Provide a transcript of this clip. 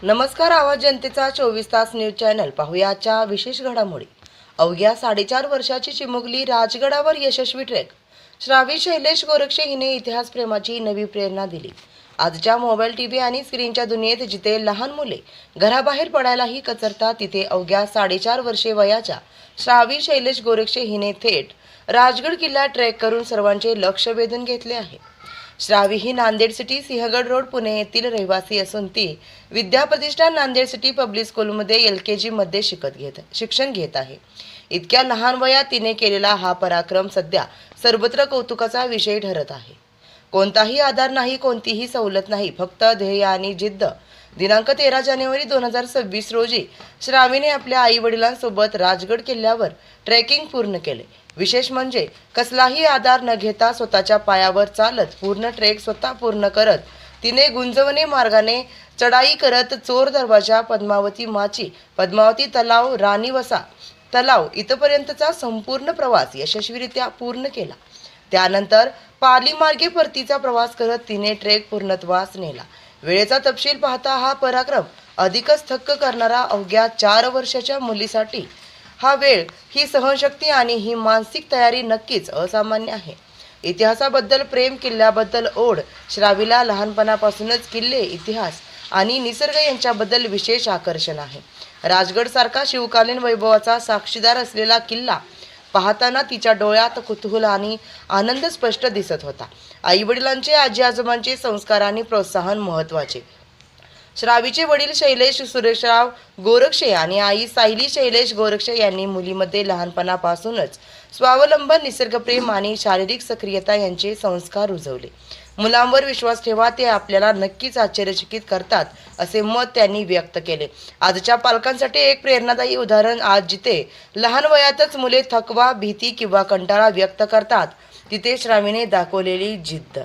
नमस्कार. आवाज जनतेचा 24 तास न्यूज चॅनल. पाहुयाच्या विशेष घडामोडी. अवघ्या 4.5 वर्षाची चिमुकली राजगडावर यशस्वी ट्रेक. श्रावी शैलेश गोरक्षे हिने इतिहास प्रेमाची नवी प्रेरणा दिली. आजच्या मोबाईल टीव्ही आणि स्क्रीनच्या दुनियेत जिथे लहान मुले घराबाहेर पडायलाही कचरतात, तिथे अवघ्या 4.5 वर्षे वयाच्या श्रावी शैलेश गोरक्षे हिने थेट राजगड किल्ला ट्रेक करून सर्वांचे लक्ष वेधून घेतले आहे. श्रावी ही नांदेड सिटी सिंहगड रोड पुणे येथील रहिवासी असून ती विद्या प्रतिष्ठान नांदेड सिटी पब्लिक स्कूलमध्ये LKG मध्ये शिक्षण घेत आहे. इतक्या लहान वयात तिने केलेला हा पराक्रम सध्या सर्वत्र कौतुकाचा विषय ठरत आहे. कोणताही आधार नाही, कोणतीही सवलत नाही, फक्त ध्येय आणि जिद्द. दिनांक 13 जानेवारी 2026 रोजी श्रावीने आपल्या आई वडिलांसोबत राजगड किल्ल्यावर ट्रेकिंग पूर्ण केले. विशेष म्हणजे कसलाही आधार न घेता स्वतःच्या पायावर चालत पूर्ण ट्रेक स्वतः पूर्ण करत तिने गुंजवणे मार्गाने चढाई करत चोर दरवाजा, पद्मावती माची, पद्मावती तलाव, राणीवसा तलाव इथपर्यंतचा संपूर्ण प्रवास यशस्वीरित्या पूर्ण केला. त्यानंतर पाली मार्गे परतीचा प्रवास करत तिने ट्रेक पूर्णत्वास नेला. वेळेचा तपशील पाहता हा पराक्रम अधिकच थक्क करणारा. अवघ्या 4 वर्षाच्या मुलीसाठी हा वेळ, ही सहनशक्ती आणि ही मानसिक तयारी नक्कीच असामान्य आहे. इतिहासाबद्दल प्रेम, किल्ल्याबद्दल ओढ. श्रावीला लहानपणापासूनच किल्ले, इतिहास आणि निसर्ग यांच्याबद्दल विशेष आकर्षण आहे. राजगड सारखा शिवकालीन वैभवाचा साक्षीदार असलेला किल्ला पाहताना तिच्या डोळ्यात कुतूहल आणि आनंद स्पष्ट दिसत होता. आई वडिलांचे, आजी आजोबांचे संस्कार आणि प्रोत्साहन महत्त्वाचे. श्रावीचे वडील शैलेश सुरेशराव गोरक्षे आणि आई सायली शैलेश गोरक्षे यांनी मुलीमध्ये लहानपणापासूनच स्वावलंबन, निसर्गप्रेम आणि शारीरिक सक्रियता यांचे संस्कार रुजवले. मुलांवर विश्वास ठेवा, ते आपल्याला नक्कीच आश्चर्यचकित करतात, असे मत त्यांनी व्यक्त केले. आजच्या पालकांसाठी एक प्रेरणादायी उदाहरण. आज जिथे लहान वयातच मुले थकवा, भीती किंवा कंटाळा व्यक्त करतात, तिथे श्रावीने दाखवलेली जिद्द.